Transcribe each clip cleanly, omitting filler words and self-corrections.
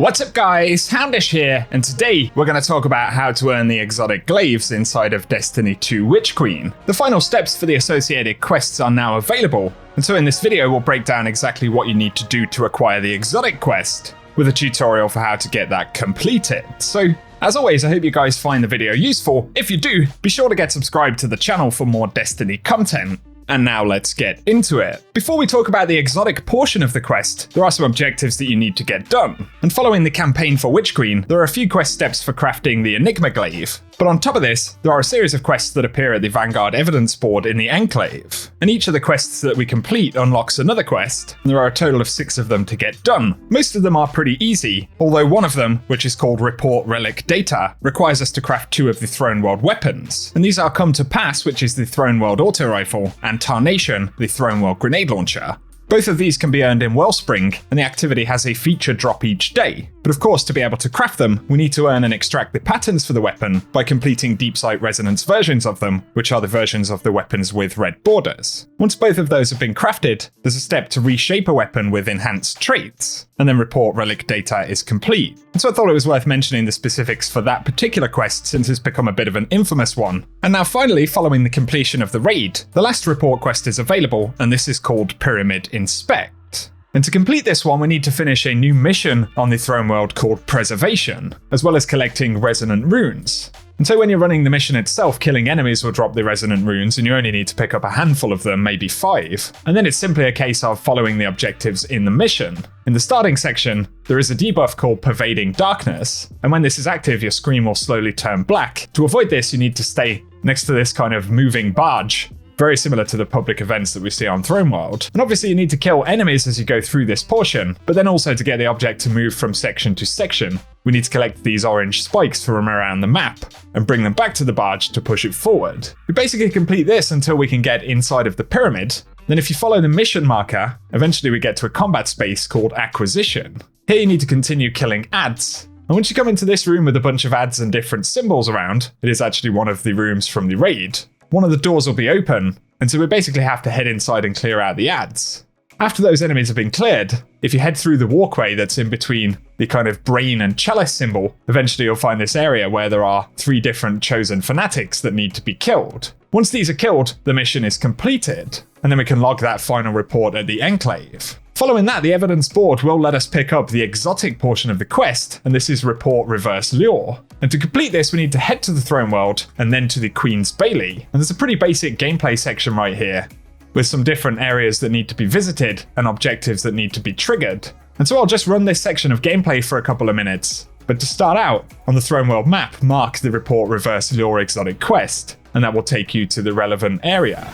What's up guys, Houndish here, and today we're going to talk about how to earn the exotic Glaives inside of Destiny 2 Witch Queen. The final steps for the associated quests are now available, and so in this video we'll break down exactly what you need to do to acquire the exotic quest, with a tutorial for how to get that completed. So, as always, I hope you guys find the video useful. If you do, be sure to get subscribed to the channel for more Destiny content. And now let's get into it. Before we talk about the exotic portion of the quest, there are some objectives that you need to get done. And following the campaign for Witch Queen, there are a few quest steps for crafting the Enigma Glaive. But on top of this, there are a series of quests that appear at the Vanguard evidence board in the Enclave. And each of the quests that we complete unlocks another quest, and there are a total of 6 of them to get done. Most of them are pretty easy, although one of them, which is called Report Relic Data, requires us to craft 2 of the Throne World weapons. And these are Come to Pass, which is the Throne World auto rifle, and Tarnation, the Throne World grenade launcher. Both of these can be earned in Wellspring, and the activity has a feature drop each day. But of course, to be able to craft them, we need to earn and extract the patterns for the weapon by completing Deep Sight Resonance versions of them, which are the versions of the weapons with red borders. Once both of those have been crafted, there's a step to reshape a weapon with enhanced traits, and then Report Relic Data is complete. And so I thought it was worth mentioning the specifics for that particular quest since it's become a bit of an infamous one. And now finally, following the completion of the raid, the last report quest is available, and this is called Pyramid Inspect. And to complete this one, we need to finish a new mission on the Throne World called Preservation, as well as collecting resonant runes. And so when you're running the mission itself, killing enemies will drop the resonant runes, and you only need to pick up a handful of them, maybe 5. And then it's simply a case of following the objectives in the mission. In the starting section, there is a debuff called Pervading Darkness, and when this is active, your screen will slowly turn black. To avoid this, you need to stay next to this kind of moving barge, very similar to the public events that we see on Throne World. And obviously you need to kill enemies as you go through this portion, but then also to get the object to move from section to section, we need to collect these orange spikes from around the map and bring them back to the barge to push it forward. We basically complete this until we can get inside of the pyramid. Then if you follow the mission marker, eventually we get to a combat space called Acquisition. Here you need to continue killing ads. And once you come into this room with a bunch of ads and different symbols around, it is actually one of the rooms from the raid. One of the doors will be open, and so we basically have to head inside and clear out the ads. After those enemies have been cleared, if you head through the walkway that's in between the kind of brain and chalice symbol, eventually you'll find this area where there are 3 different chosen fanatics that need to be killed. Once these are killed, the mission is completed, and then we can log that final report at the Enclave. Following that, the evidence board will let us pick up the exotic portion of the quest, and this is Report Reverse Lure. And to complete this, we need to head to the Throne World and then to the Queen's Bailey. And there's a pretty basic gameplay section right here, with some different areas that need to be visited and objectives that need to be triggered. And so I'll just run this section of gameplay for a couple of minutes. But to start out, on the Throne World map, mark the Report Reverse Lure exotic quest, and that will take you to the relevant area.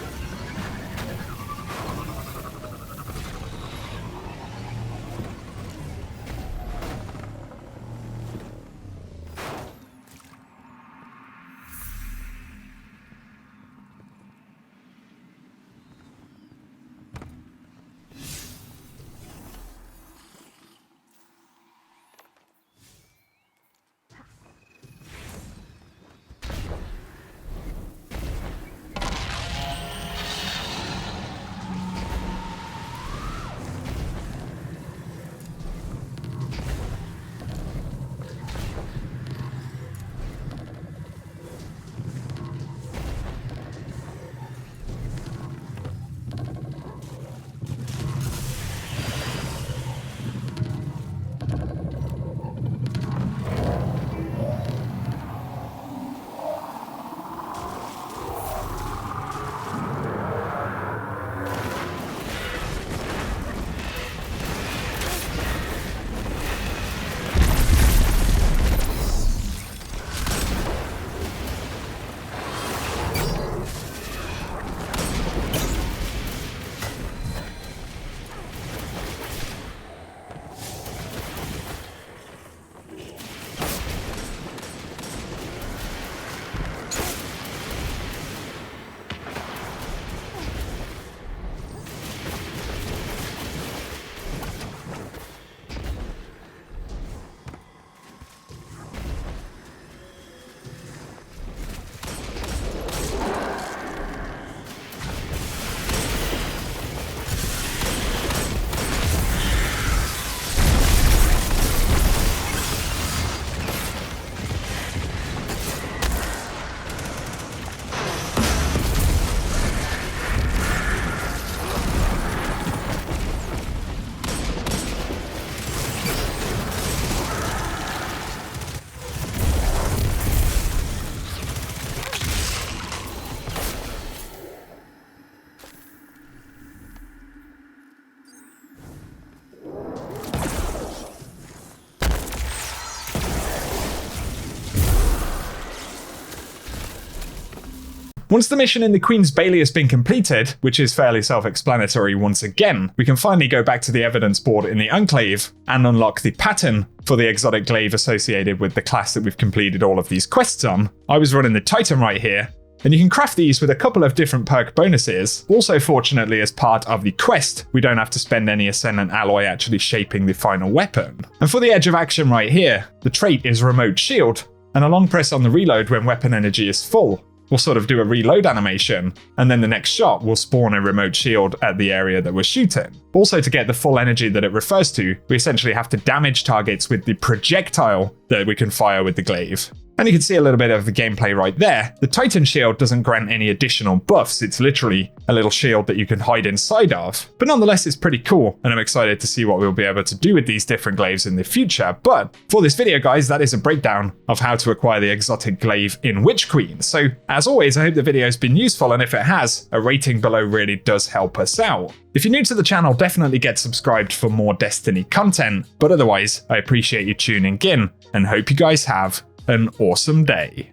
Once the mission in the Queen's Bailey has been completed, which is fairly self-explanatory once again, we can finally go back to the evidence board in the Enclave and unlock the pattern for the exotic glaive associated with the class that we've completed all of these quests on. I was running the Titan right here, and you can craft these with a couple of different perk bonuses. Also, fortunately, as part of the quest, we don't have to spend any Ascendant Alloy actually shaping the final weapon. And for the edge of action right here, the trait is Remote Shield, and a long press on the reload when weapon energy is full will sort of do a reload animation, and then the next shot will spawn a remote shield at the area that we're shooting. Also, to get the full energy that it refers to, we essentially have to damage targets with the projectile that we can fire with the glaive. And you can see a little bit of the gameplay right there. The Titan shield doesn't grant any additional buffs, it's literally a little shield that you can hide inside of. But nonetheless, it's pretty cool, and I'm excited to see what we'll be able to do with these different glaives in the future. But for this video, guys, that is a breakdown of how to acquire the exotic glaive in Witch Queen. So as always, I hope the video has been useful, and if it has, a rating below really does help us out. If you're new to the channel, definitely get subscribed for more Destiny content, but otherwise, I appreciate you tuning in, and hope you guys have an awesome day.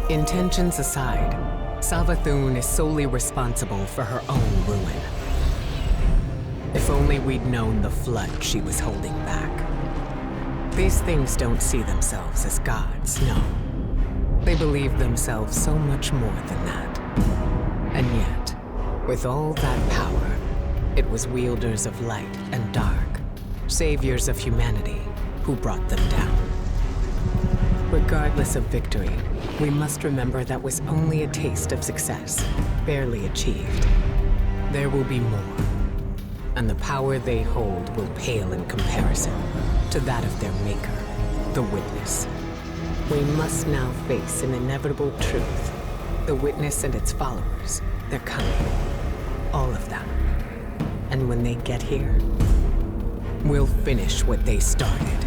Intentions aside, Savathun is solely responsible for her own ruin. If only we'd known the flood she was holding back. These things don't see themselves as gods, no. They believe themselves so much more than that. And yet, with all that power, it was wielders of light and dark, saviors of humanity, who brought them down. Regardless of victory, we must remember that was only a taste of success, barely achieved. There will be more, and the power they hold will pale in comparison to that of their maker, the Witness. We must now face an inevitable truth. The Witness and its followers, they're coming. All of them. And when they get here, we'll finish what they started.